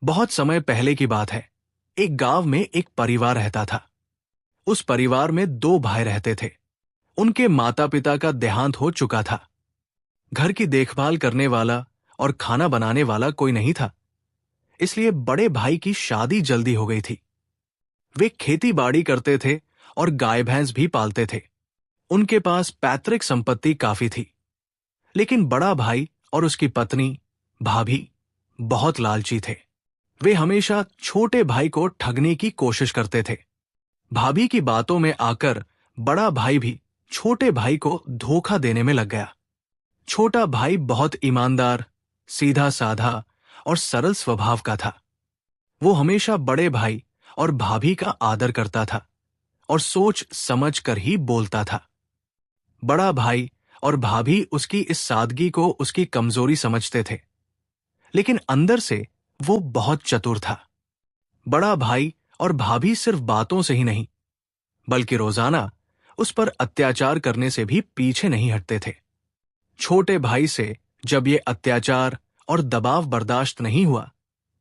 बहुत समय पहले की बात है। एक गांव में एक परिवार रहता था। उस परिवार में दो भाई रहते थे। उनके माता पिता का देहांत हो चुका था। घर की देखभाल करने वाला और खाना बनाने वाला कोई नहीं था। इसलिए बड़े भाई की शादी जल्दी हो गई थी। वे खेती बाड़ी करते थे और गाय भैंस भी पालते थे। उनके पास पैतृक संपत्ति काफी थी। लेकिन बड़ा भाई और उसकी पत्नी, भाभी, बहुत लालची थे। वे हमेशा छोटे भाई को ठगने की कोशिश करते थे। भाभी की बातों में आकर बड़ा भाई भी छोटे भाई को धोखा देने में लग गया। छोटा भाई बहुत ईमानदार, सीधा साधा और सरल स्वभाव का था। वो हमेशा बड़े भाई और भाभी का आदर करता था और सोच समझ कर ही बोलता था। बड़ा भाई और भाभी उसकी इस सादगी को उसकी कमजोरी समझते थे, लेकिन अंदर से वो बहुत चतुर था। बड़ा भाई और भाभी सिर्फ बातों से ही नहीं, बल्कि रोजाना उस पर अत्याचार करने से भी पीछे नहीं हटते थे। छोटे भाई से जब ये अत्याचार और दबाव बर्दाश्त नहीं हुआ,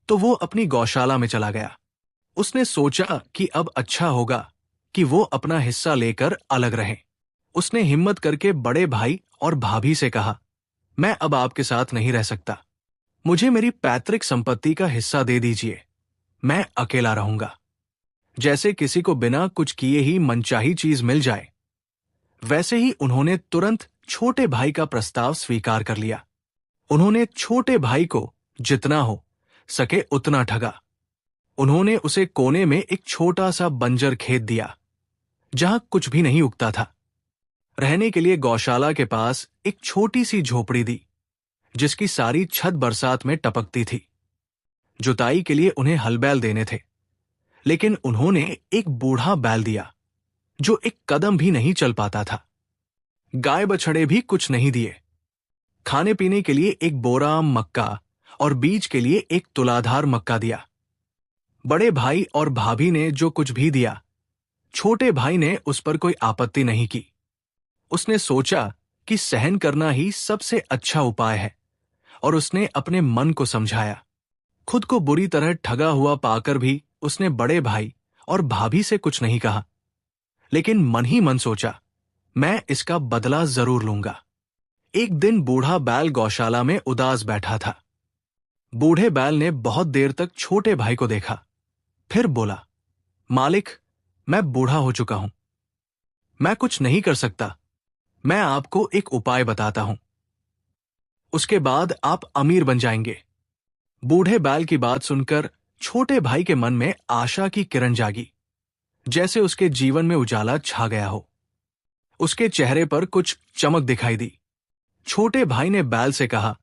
तो वो अपनी गौशाला में चला गया। उसने सोचा कि अब अच्छा होगा कि वो अपना हिस्सा लेकर अलग रहे। उसने हिम्मत करके बड़े भाई और भाभी से कहा, मैं अब आपके साथ नहीं रह सकता। मुझे मेरी पैतृक संपत्ति का हिस्सा दे दीजिए। मैं अकेला रहूंगा। जैसे किसी को बिना कुछ किए ही मनचाही चीज मिल जाए, वैसे ही उन्होंने तुरंत छोटे भाई का प्रस्ताव स्वीकार कर लिया। उन्होंने छोटे भाई को जितना हो सके उतना ठगा। उन्होंने उसे कोने में एक छोटा सा बंजर खेत दिया, जहां कुछ भी नहीं उगता था। रहने के लिए गौशाला के पास एक छोटी सी झोपड़ी दी, जिसकी सारी छत बरसात में टपकती थी। जुताई के लिए उन्हें हल बैल देने थे, लेकिन उन्होंने एक बूढ़ा बैल दिया जो एक कदम भी नहीं चल पाता था। गाय बछड़े भी कुछ नहीं दिए। खाने पीने के लिए एक बोरा मक्का और बीज के लिए एक तुलाधार मक्का दिया। बड़े भाई और भाभी ने जो कुछ भी दिया, छोटे भाई ने उस पर कोई आपत्ति नहीं की। उसने सोचा कि सहन करना ही सबसे अच्छा उपाय है, और उसने अपने मन को समझाया। खुद को बुरी तरह ठगा हुआ पाकर भी उसने बड़े भाई और भाभी से कुछ नहीं कहा, लेकिन मन ही मन सोचा, मैं इसका बदला जरूर लूंगा। एक दिन बूढ़ा बैल गौशाला में उदास बैठा था। बूढ़े बैल ने बहुत देर तक छोटे भाई को देखा, फिर बोला, मालिक, मैं बूढ़ा हो चुका हूं। मैं कुछ नहीं कर सकता। मैं आपको एक उपाय बताता हूं, उसके बाद आप अमीर बन जाएंगे। बूढ़े बैल की बात सुनकर छोटे भाई के मन में आशा की किरण जागी, जैसे उसके जीवन में उजाला छा गया हो। उसके चेहरे पर कुछ चमक दिखाई दी। छोटे भाई ने बैल से कहा,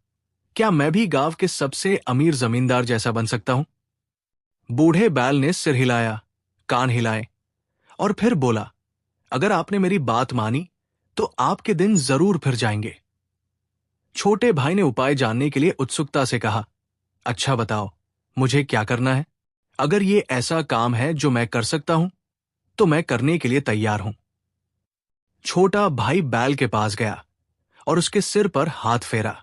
क्या मैं भी गांव के सबसे अमीर जमींदार जैसा बन सकता हूं? बूढ़े बैल ने सिर हिलाया, कान हिलाए और फिर बोला, अगर आपने मेरी बात मानी तो आपके दिन जरूर फिर जाएंगे। छोटे भाई ने उपाय जानने के लिए उत्सुकता से कहा, अच्छा बताओ, मुझे क्या करना है? अगर ये ऐसा काम है जो मैं कर सकता हूं, तो मैं करने के लिए तैयार हूं। छोटा भाई बैल के पास गया और उसके सिर पर हाथ फेरा।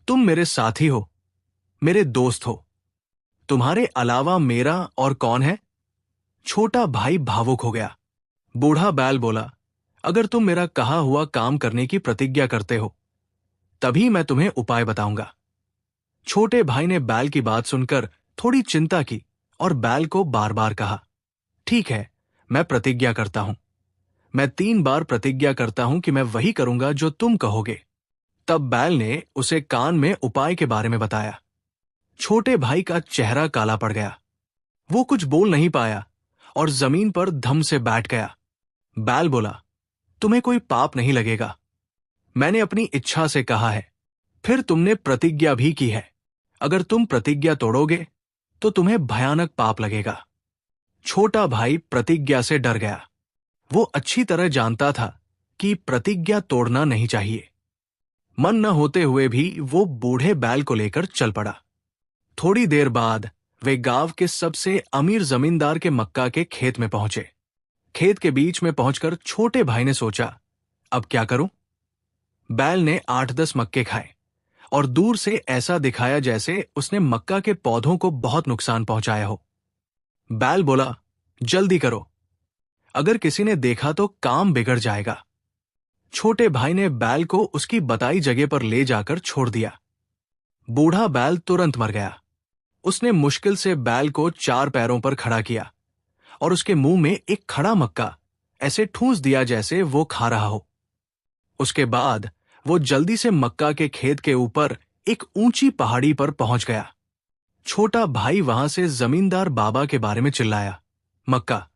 तुम मेरे साथी हो, मेरे दोस्त हो। तुम्हारे अलावा मेरा और कौन है? छोटा भाई भावुक हो गया। बूढ़ा बैल बोला, अगर तुम मेरा कहा हुआ काम करने की प्रतिज्ञा करते हो, तभी मैं तुम्हें उपाय बताऊंगा। छोटे भाई ने बैल की बात सुनकर थोड़ी चिंता की और बैल को बार बार कहा, ठीक है, मैं प्रतिज्ञा करता हूं। मैं 3 बार प्रतिज्ञा करता हूं कि मैं वही करूंगा जो तुम कहोगे। तब बैल ने उसे कान में उपाय के बारे में बताया। छोटे भाई का चेहरा काला पड़ गया। वो कुछ बोल नहीं पाया और जमीन पर धम से बैठ गया। बैल बोला, तुम्हें कोई पाप नहीं लगेगा। मैंने अपनी इच्छा से कहा है, फिर तुमने प्रतिज्ञा भी की है। अगर तुम प्रतिज्ञा तोड़ोगे तो तुम्हें भयानक पाप लगेगा। छोटा भाई प्रतिज्ञा से डर गया। वो अच्छी तरह जानता था कि प्रतिज्ञा तोड़ना नहीं चाहिए। मन न होते हुए भी वो बूढ़े बैल को लेकर चल पड़ा। थोड़ी देर बाद वे गांव के सबसे अमीर जमींदार के मक्का के खेत में पहुंचे। खेत के बीच में पहुंचकर छोटे भाई ने सोचा, अब क्या करूं? बैल ने 8-10 मक्के खाए और दूर से ऐसा दिखाया जैसे उसने मक्का के पौधों को बहुत नुकसान पहुंचाया हो। बैल बोला, जल्दी करो, अगर किसी ने देखा तो काम बिगड़ जाएगा। छोटे भाई ने बैल को उसकी बताई जगह पर ले जाकर छोड़ दिया। बूढ़ा बैल तुरंत मर गया। उसने मुश्किल से बैल को 4 पैरों पर खड़ा किया और उसके मुंह में एक खड़ा मक्का ऐसे ठूंस दिया जैसे वो खा रहा हो। उसके बाद वो जल्दी से मक्का के खेत के ऊपर एक ऊंची पहाड़ी पर पहुंच गया। छोटा भाई वहां से जमींदार बाबा के बारे में चिल्लाया, मक्का,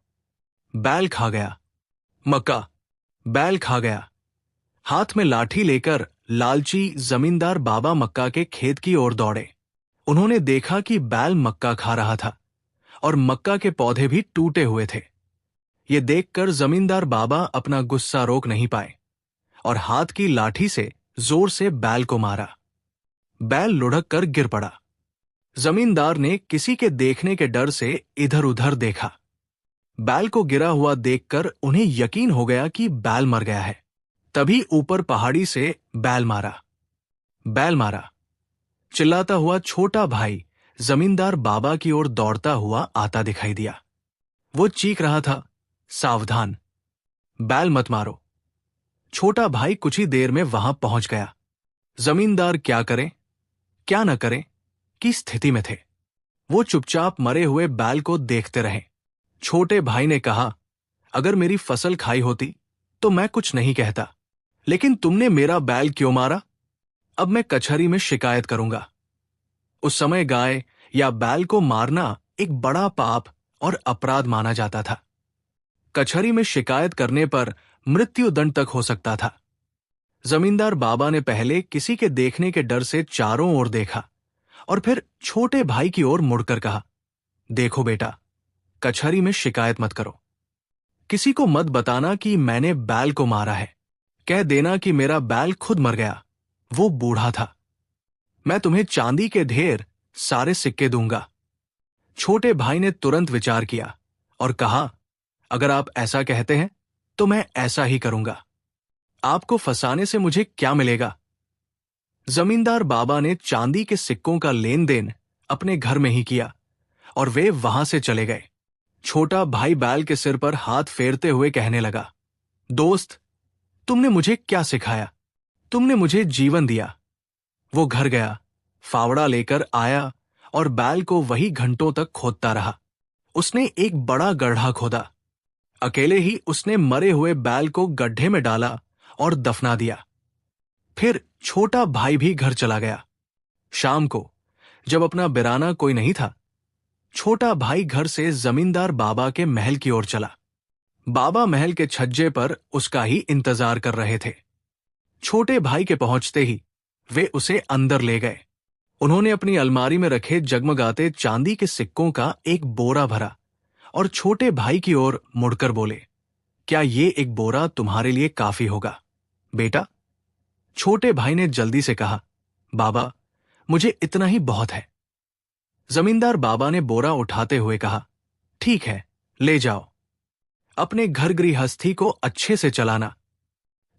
बैल खा गया, मक्का, बैल खा गया। हाथ में लाठी लेकर लालची जमींदार बाबा मक्का के खेत की ओर दौड़े। उन्होंने देखा कि बैल मक्का खा रहा था और मक्का के पौधे भी टूटे हुए थे। ये देखकर जमींदार बाबा अपना गुस्सा रोक नहीं पाए और हाथ की लाठी से जोर से बैल को मारा। बैल लुढ़क कर गिर पड़ा। जमींदार ने किसी के देखने के डर से इधर उधर देखा। बैल को गिरा हुआ देखकर उन्हें यकीन हो गया कि बैल मर गया है। तभी ऊपर पहाड़ी से बैल मारा, बैल मारा चिल्लाता हुआ छोटा भाई जमींदार बाबा की ओर दौड़ता हुआ आता दिखाई दिया। वो चीख रहा था, सावधान, बैल मत मारो। छोटा भाई कुछ ही देर में वहां पहुंच गया। जमींदार क्या करे क्या न करे की स्थिति में थे। वो चुपचाप मरे हुए बैल को देखते रहे। छोटे भाई ने कहा, अगर मेरी फसल खाई होती तो मैं कुछ नहीं कहता, लेकिन तुमने मेरा बैल क्यों मारा? अब मैं कचहरी में शिकायत करूंगा। उस समय गाय या बैल को मारना एक बड़ा पाप और अपराध माना जाता था। कचहरी में शिकायत करने पर मृत्युदंड तक हो सकता था। जमींदार बाबा ने पहले किसी के देखने के डर से चारों ओर देखा और फिर छोटे भाई की ओर मुड़कर कहा, देखो बेटा, कचहरी में शिकायत मत करो। किसी को मत बताना कि मैंने बैल को मारा है। कह देना कि मेरा बैल खुद मर गया, वो बूढ़ा था। मैं तुम्हें चांदी के ढेर सारे सिक्के दूंगा। छोटे भाई ने तुरंत विचार किया और कहा, अगर आप ऐसा कहते हैं तो मैं ऐसा ही करूंगा। आपको फंसाने से मुझे क्या मिलेगा? जमींदार बाबा ने चांदी के सिक्कों का लेन देन अपने घर में ही किया और वे वहां से चले गए। छोटा भाई बैल के सिर पर हाथ फेरते हुए कहने लगा, दोस्त, तुमने मुझे क्या सिखाया? तुमने मुझे जीवन दिया। वो घर गया, फावड़ा लेकर आया और बैल को वही घंटों तक खोदता रहा। उसने एक बड़ा गड्ढा खोदा। अकेले ही उसने मरे हुए बैल को गड्ढे में डाला और दफना दिया। फिर छोटा भाई भी घर चला गया। शाम को जब अपना बिराना कोई नहीं था, छोटा भाई घर से जमींदार बाबा के महल की ओर चला। बाबा महल के छज्जे पर उसका ही इंतजार कर रहे थे। छोटे भाई के पहुंचते ही वे उसे अंदर ले गए। उन्होंने अपनी अलमारी में रखे जगमगाते चांदी के सिक्कों का एक बोरा भरा और छोटे भाई की ओर मुड़कर बोले, क्या ये एक बोरा तुम्हारे लिए काफी होगा बेटा? छोटे भाई ने जल्दी से कहा, बाबा, मुझे इतना ही बहुत है। जमींदार बाबा ने बोरा उठाते हुए कहा, ठीक है, ले जाओ। अपने घर गृहस्थी को अच्छे से चलाना।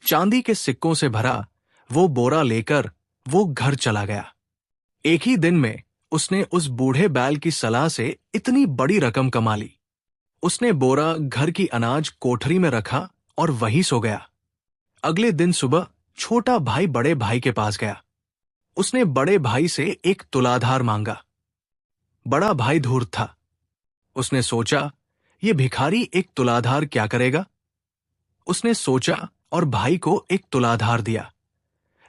चांदी के सिक्कों से भरा वो बोरा लेकर वो घर चला गया। एक ही दिन में उसने उस बूढ़े बैल की सलाह से इतनी बड़ी रकम कमा ली। उसने बोरा घर की अनाज कोठरी में रखा और वहीं सो गया। अगले दिन सुबह छोटा भाई बड़े भाई के पास गया। उसने बड़े भाई से एक तुलाधार मांगा। बड़ा भाई धूर्त था। उसने सोचा, ये भिखारी एक तुलाधार क्या करेगा? उसने सोचा और भाई को एक तुलाधार दिया,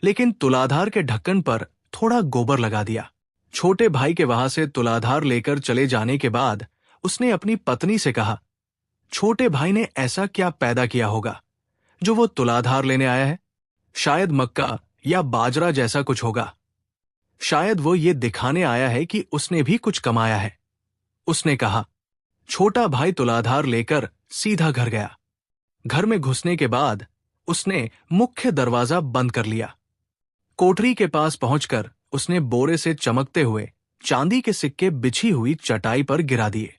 लेकिन तुलाधार के ढक्कन पर थोड़ा गोबर लगा दिया। छोटे भाई के वहां से तुलाधार लेकर चले जाने के बाद उसने अपनी पत्नी से कहा, छोटे भाई ने ऐसा क्या पैदा किया होगा जो वो तुलाधार लेने आया है? शायद मक्का या बाजरा जैसा कुछ होगा। शायद वो ये दिखाने आया है कि उसने भी कुछ कमाया है। उसने कहा। छोटा भाई तुलाधार लेकर सीधा घर गया। घर में घुसने के बाद उसने मुख्य दरवाजा बंद कर लिया। कोठरी के पास पहुंचकर उसने बोरे से चमकते हुए चांदी के सिक्के बिछी हुई चटाई पर गिरा दिए।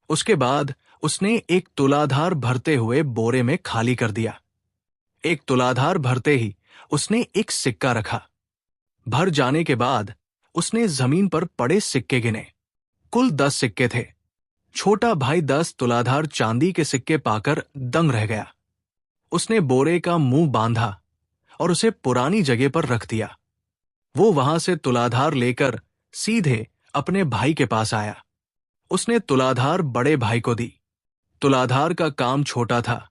उसके बाद उसने एक तुलाधार भरते हुए बोरे में खाली कर दिया। एक तुलाधार भरते ही उसने एक सिक्का रखा। भर जाने के बाद उसने जमीन पर पड़े सिक्के गिने। कुल 10 सिक्के थे। छोटा भाई 10 तुलाधार चांदी के सिक्के पाकर दंग रह गया। उसने बोरे का मुंह बांधा और उसे पुरानी जगह पर रख दिया। वो वहां से तुलाधार लेकर सीधे अपने भाई के पास आया। उसने तुलाधार बड़े भाई को दी। तुलाधार का काम छोटा था,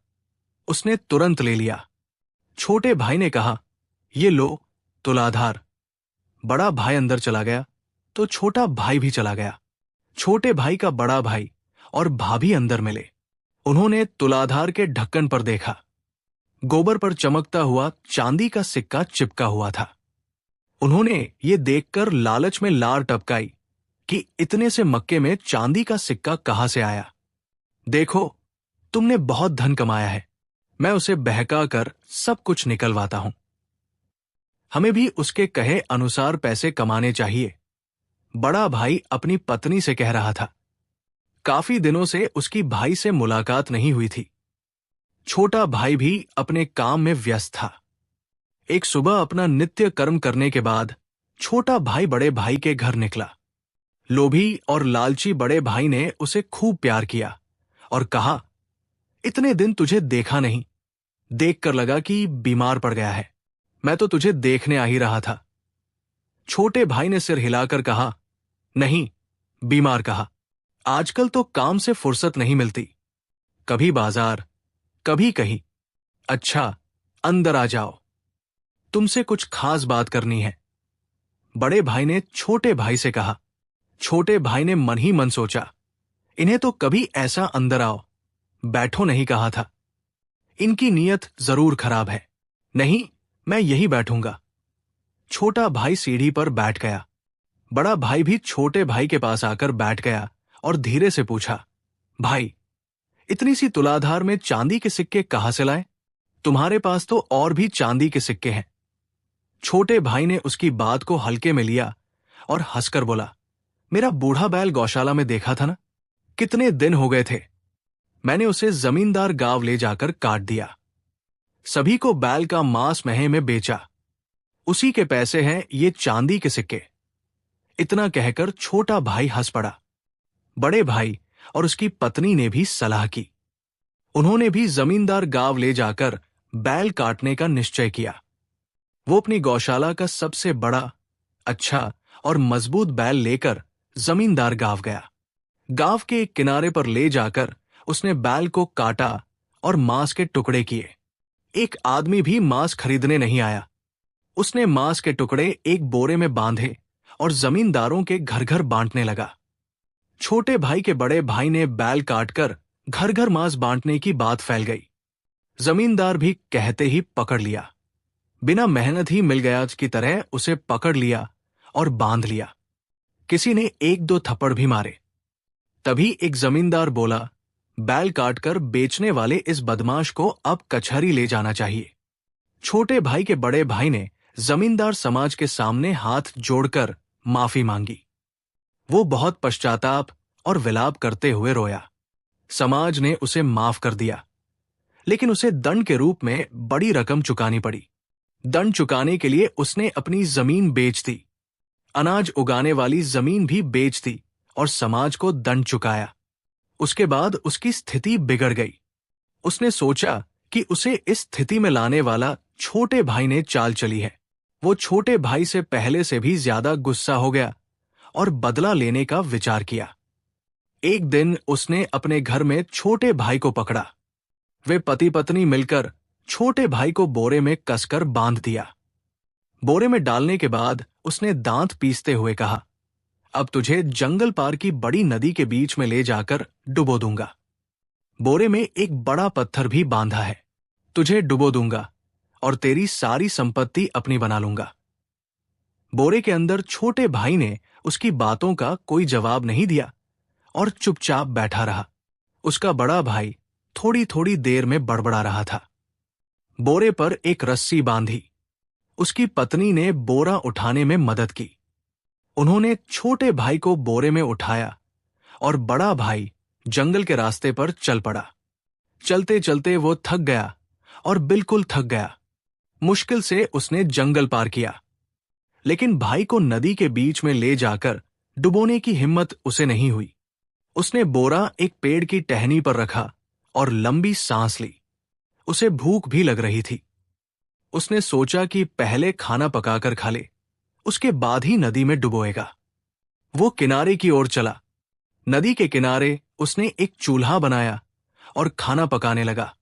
उसने तुरंत ले लिया। छोटे भाई ने कहा, ये लो तुलाधार। बड़ा भाई अंदर चला गया तो छोटा भाई भी चला गया। छोटे भाई का बड़ा भाई और भाभी अंदर मिले। उन्होंने तुलाधार के ढक्कन पर देखा। गोबर पर चमकता हुआ चांदी का सिक्का चिपका हुआ था। उन्होंने ये देखकर लालच में लार टपकाई कि इतने से मक्के में चांदी का सिक्का कहां से आया। देखो, तुमने बहुत धन कमाया है, मैं उसे बहका कर सब कुछ निकलवाता हूं। हमें भी उसके कहे अनुसार पैसे कमाने चाहिए, बड़ा भाई अपनी पत्नी से कह रहा था। काफी दिनों से उसकी भाई से मुलाकात नहीं हुई थी। छोटा भाई भी अपने काम में व्यस्त था। एक सुबह अपना नित्य कर्म करने के बाद छोटा भाई बड़े भाई के घर निकला। लोभी और लालची बड़े भाई ने उसे खूब प्यार किया और कहा, इतने दिन तुझे देखा नहीं, देखकर लगा कि बीमार पड़ गया है। मैं तो तुझे देखने आ ही रहा था। छोटे भाई ने सिर हिलाकर कहा, नहीं, बीमार कहा। आजकल तो काम से फुर्सत नहीं मिलती, कभी बाजार, कभी कहीं। अच्छा, अंदर आ जाओ, तुमसे कुछ खास बात करनी है, बड़े भाई ने छोटे भाई से कहा। छोटे भाई ने मन ही मन सोचा, इन्हें तो कभी ऐसा अंदर आओ, बैठो नहीं कहा था। इनकी नीयत जरूर खराब है। नहीं, मैं यहीं बैठूंगा। छोटा भाई सीढ़ी पर बैठ गया। बड़ा भाई भी छोटे भाई के पास आकर बैठ गया और धीरे से पूछा, भाई, इतनी सी तुलाधार में चांदी के सिक्के कहां से लाए? तुम्हारे पास तो और भी चांदी के सिक्के हैं। छोटे भाई ने उसकी बात को हल्के में लिया और हंसकर बोला, मेरा बूढ़ा बैल गौशाला में देखा था ना, कितने दिन हो गए थे, मैंने उसे जमींदार गांव ले जाकर काट दिया। सभी को बैल का मांस महे में बेचा, उसी के पैसे हैं ये चांदी के सिक्के। इतना कहकर छोटा भाई हंस पड़ा। बड़े भाई और उसकी पत्नी ने भी सलाह की। उन्होंने भी जमींदार गांव ले जाकर बैल काटने का निश्चय किया। वो अपनी गौशाला का सबसे बड़ा, अच्छा और मजबूत बैल लेकर जमींदार गांव गया। गांव के एक किनारे पर ले जाकर उसने बैल को काटा और मांस के टुकड़े किए। एक आदमी भी मांस खरीदने नहीं आया। उसने मांस के टुकड़े एक बोरे में बांधे और जमींदारों के घर घर बांटने लगा। छोटे भाई के बड़े भाई ने बैल काटकर घर घर मांस बांटने की बात फैल गई। जमींदार भी कहते ही पकड़ लिया। बिना मेहनत ही मिल गया की तरह उसे पकड़ लिया और बांध लिया। किसी ने 1-2 थप्पड़ भी मारे। तभी एक जमींदार बोला, बैल काटकर बेचने वाले इस बदमाश को अब कचहरी ले जाना चाहिए। छोटे भाई के बड़े भाई ने जमींदार समाज के सामने हाथ जोड़कर माफी मांगी। वो बहुत पश्चाताप और विलाप करते हुए रोया। समाज ने उसे माफ कर दिया, लेकिन उसे दंड के रूप में बड़ी रकम चुकानी पड़ी। दंड चुकाने के लिए उसने अपनी जमीन बेच दी, अनाज उगाने वाली जमीन भी बेच दी और समाज को दंड चुकाया। उसके बाद उसकी स्थिति बिगड़ गई। उसने सोचा कि उसे इस स्थिति में लाने वाला छोटे भाई ने चाल चली है। वो छोटे भाई से पहले से भी ज्यादा गुस्सा हो गया और बदला लेने का विचार किया। एक दिन उसने अपने घर में छोटे भाई को पकड़ा। वे पति पत्नी मिलकर छोटे भाई को बोरे में कसकर बांध दिया। बोरे में डालने के बाद उसने दांत पीसते हुए कहा, अब तुझे जंगल पार की बड़ी नदी के बीच में ले जाकर डुबो दूंगा। बोरे में एक बड़ा पत्थर भी बांधा है। तुझे डुबो दूंगा और तेरी सारी संपत्ति अपनी बना लूंगा। बोरे के अंदर छोटे भाई ने उसकी बातों का कोई जवाब नहीं दिया और चुपचाप बैठा रहा। उसका बड़ा भाई थोड़ी थोड़ी देर में बड़बड़ा रहा था। बोरे पर एक रस्सी बांधी। उसकी पत्नी ने बोरा उठाने में मदद की। उन्होंने छोटे भाई को बोरे में उठाया और बड़ा भाई जंगल के रास्ते पर चल पड़ा। चलते चलते वो थक गया और बिल्कुल थक गया। मुश्किल से उसने जंगल पार किया। लेकिन भाई को नदी के बीच में ले जाकर डुबोने की हिम्मत उसे नहीं हुई। उसने बोरा एक पेड़ की टहनी पर रखा और लंबी सांस ली। उसे भूख भी लग रही थी। उसने सोचा कि पहले खाना पकाकर खा ले, उसके बाद ही नदी में डुबोएगा। वो किनारे की ओर चला। नदी के किनारे उसने एक चूल्हा बनाया और खाना पकाने लगा।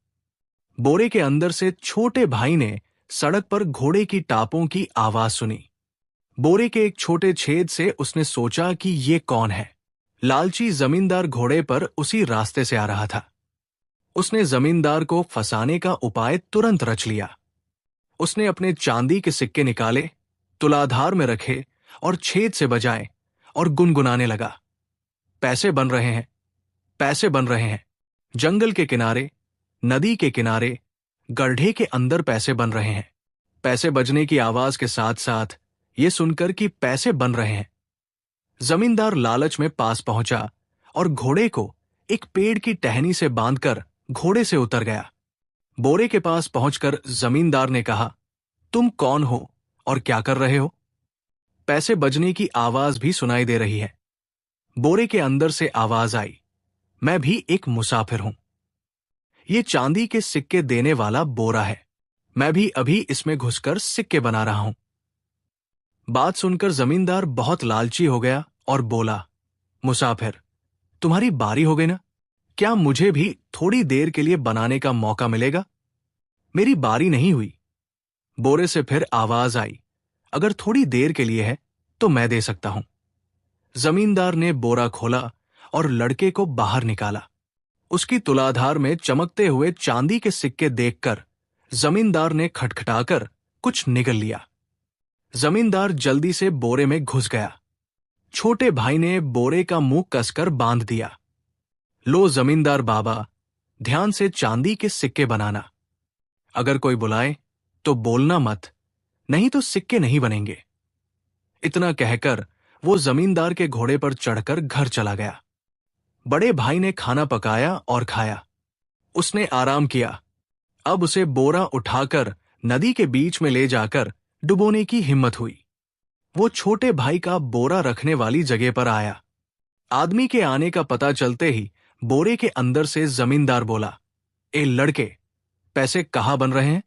बोरे के अंदर से छोटे भाई ने सड़क पर घोड़े की टापों की आवाज सुनी। बोरे के एक छोटे छेद से उसने सोचा कि ये कौन है। लालची जमींदार घोड़े पर उसी रास्ते से आ रहा था। उसने जमींदार को फंसाने का उपाय तुरंत रच लिया। उसने अपने चांदी के सिक्के निकाले, तुलाधार में रखे और छेद से बजाए और गुनगुनाने लगा। पैसे बन रहे हैं, पैसे बन रहे हैं। जंगल के किनारे, नदी के किनारे, गड्ढे के अंदर पैसे बन रहे हैं। पैसे बजने की आवाज के साथ साथ ये सुनकर कि पैसे बन रहे हैं, जमींदार लालच में पास पहुंचा और घोड़े को एक पेड़ की टहनी से बांधकर घोड़े से उतर गया। बोरे के पास पहुंचकर जमींदार ने कहा, तुम कौन हो और क्या कर रहे हो? पैसे बजने की आवाज भी सुनाई दे रही है। बोरे के अंदर से आवाज आई, मैं भी एक मुसाफिर हूं। ये चांदी के सिक्के देने वाला बोरा है। मैं भी अभी इसमें घुसकर सिक्के बना रहा हूं। बात सुनकर जमींदार बहुत लालची हो गया और बोला, मुसाफिर, तुम्हारी बारी हो गई ना? क्या मुझे भी थोड़ी देर के लिए बनाने का मौका मिलेगा? मेरी बारी नहीं हुई। बोरे से फिर आवाज आई, अगर थोड़ी देर के लिए है तो मैं दे सकता हूं। जमींदार ने बोरा खोला और लड़के को बाहर निकाला। उसकी तुलाधार में चमकते हुए चांदी के सिक्के देखकर जमींदार ने खटखटाकर कुछ निगल लिया। जमींदार जल्दी से बोरे में घुस गया। छोटे भाई ने बोरे का मुंह कसकर बांध दिया। लो जमींदार बाबा, ध्यान से चांदी के सिक्के बनाना। अगर कोई बुलाए तो बोलना मत, नहीं तो सिक्के नहीं बनेंगे। इतना कहकर वो जमींदार के घोड़े पर चढ़कर घर चला गया। बड़े भाई ने खाना पकाया और खाया। उसने आराम किया। अब उसे बोरा उठाकर नदी के बीच में ले जाकर डुबोने की हिम्मत हुई। वो छोटे भाई का बोरा रखने वाली जगह पर आया। आदमी के आने का पता चलते ही बोरे के अंदर से जमींदार बोला, ए लड़के, पैसे कहाँ बन रहे हैं?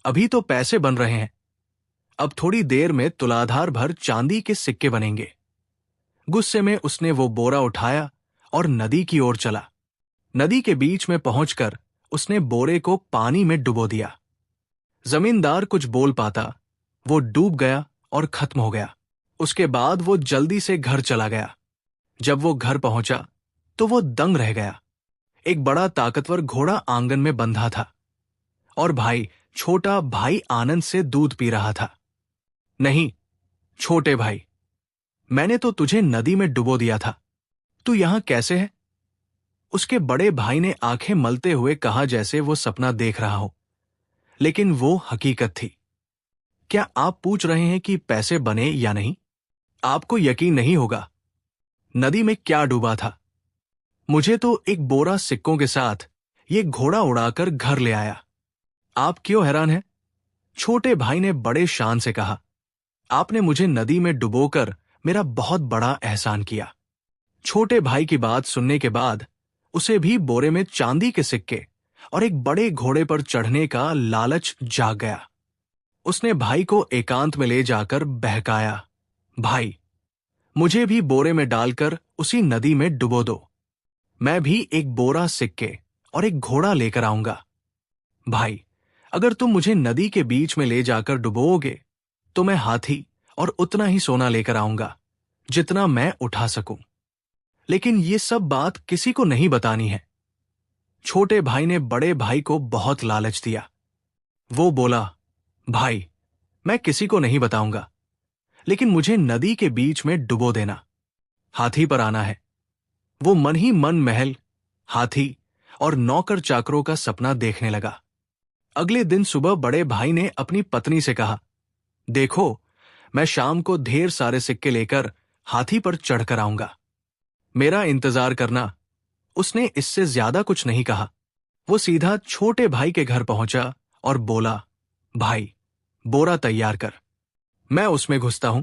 अभी तो पैसे बन रहे हैं। अब थोड़ी देर में तुलाधार भर चांदी के सिक्के बनेंगे। गुस्से में उसने वो बोरा उठाया और नदी की ओर चला। नदी के बीच में पहुंचकर उसने बोरे को पानी में डुबो दिया। जमींदार कुछ बोल पाता, वो डूब गया और खत्म हो गया। उसके बाद वो जल्दी से घर चला गया। जब वो घर पहुंचा तो वो दंग रह गया। एक बड़ा ताकतवर घोड़ा आंगन में बंधा था और भाई, छोटा भाई आनंद से दूध पी रहा था। नहीं छोटे भाई, मैंने तो तुझे नदी में डुबो दिया था, तू यहां कैसे है? उसके बड़े भाई ने आंखें मलते हुए कहा, जैसे वो सपना देख रहा हो, लेकिन वो हकीकत थी। क्या आप पूछ रहे हैं कि पैसे बने या नहीं? आपको यकीन नहीं होगा। नदी में क्या डूबा था? मुझे तो एक बोरा सिक्कों के साथ ये घोड़ा उड़ाकर घर ले आया। आप क्यों हैरान हैं? छोटे भाई ने बड़े शान से कहा, आपने मुझे नदी में डुबोकर मेरा बहुत बड़ा एहसान किया। छोटे भाई की बात सुनने के बाद उसे भी बोरे में चांदी के सिक्के और एक बड़े घोड़े पर चढ़ने का लालच जाग गया। उसने भाई को एकांत में ले जाकर बहकाया, भाई, मुझे भी बोरे में डालकर उसी नदी में डुबो दो। मैं भी एक बोरा सिक्के और एक घोड़ा लेकर आऊंगा। भाई, अगर तुम मुझे नदी के बीच में ले जाकर डुबोओगे तो मैं हाथी और उतना ही सोना लेकर आऊंगा जितना मैं उठा सकूं। लेकिन ये सब बात किसी को नहीं बतानी है। छोटे भाई ने बड़े भाई को बहुत लालच दिया। वो बोला, भाई, मैं किसी को नहीं बताऊंगा, लेकिन मुझे नदी के बीच में डुबो देना। हाथी पर आना है। वो मन ही मन महल, हाथी और नौकर चाकरों का सपना देखने लगा। अगले दिन सुबह बड़े भाई ने अपनी पत्नी से कहा, देखो, मैं शाम को ढेर सारे सिक्के लेकर हाथी पर चढ़कर आऊंगा, मेरा इंतजार करना। उसने इससे ज्यादा कुछ नहीं कहा। वो सीधा छोटे भाई के घर पहुंचा और बोला, भाई, बोरा तैयार कर। मैं उसमें घुसता हूं।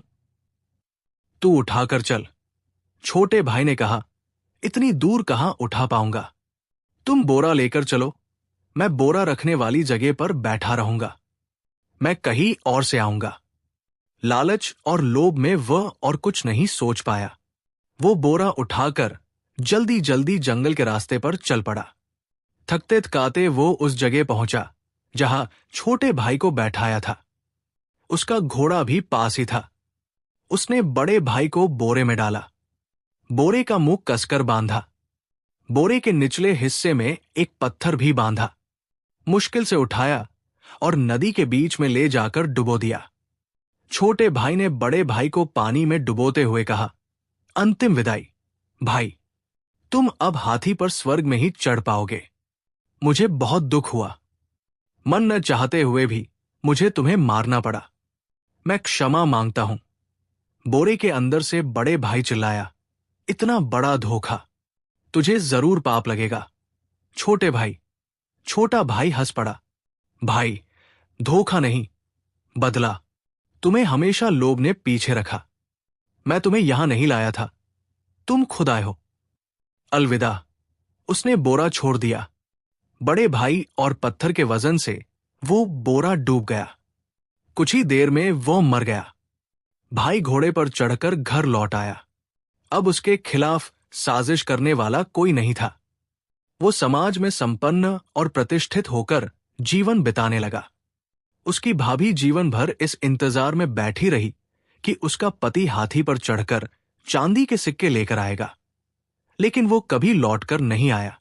तू उठाकर चल। छोटे भाई ने कहा, इतनी दूर कहां उठा पाऊंगा। तुम बोरा लेकर चलो, मैं बोरा रखने वाली जगह पर बैठा रहूंगा। मैं कहीं और से आऊंगा। लालच और लोभ में वह और कुछ नहीं सोच पाया। वो बोरा उठाकर जल्दी जल्दी जंगल के रास्ते पर चल पड़ा। थकते थकाते वो उस जगह पहुंचा जहां छोटे भाई को बैठाया था। उसका घोड़ा भी पास ही था। उसने बड़े भाई को बोरे में डाला। बोरे का मुंह कसकर बांधा। बोरे के निचले हिस्से में एक पत्थर भी बांधा। मुश्किल से उठाया और नदी के बीच में ले जाकर डुबो दिया। छोटे भाई ने बड़े भाई को पानी में डुबोते हुए कहा, अंतिम विदाई भाई, तुम अब हाथी पर स्वर्ग में ही चढ़ पाओगे। मुझे बहुत दुख हुआ। मन न चाहते हुए भी मुझे तुम्हें मारना पड़ा। मैं क्षमा मांगता हूं। बोरे के अंदर से बड़े भाई चिल्लाया, इतना बड़ा धोखा, तुझे जरूर पाप लगेगा। छोटे भाई। छोटा भाई हंस पड़ा, भाई, धोखा नहीं, बदला। तुम्हें हमेशा लोभ ने पीछे रखा। मैं तुम्हें यहां नहीं लाया था, तुम खुद आए हो। अलविदा। उसने बोरा छोड़ दिया। बड़े भाई और पत्थर के वजन से वो बोरा डूब गया। कुछ ही देर में वो मर गया। भाई घोड़े पर चढ़कर घर लौट आया। अब उसके खिलाफ साजिश करने वाला कोई नहीं था। वो समाज में संपन्न और प्रतिष्ठित होकर जीवन बिताने लगा। उसकी भाभी जीवन भर इस इंतजार में बैठी रही कि उसका पति हाथी पर चढ़कर चांदी के सिक्के लेकर आएगा, लेकिन वो कभी लौटकर नहीं आया।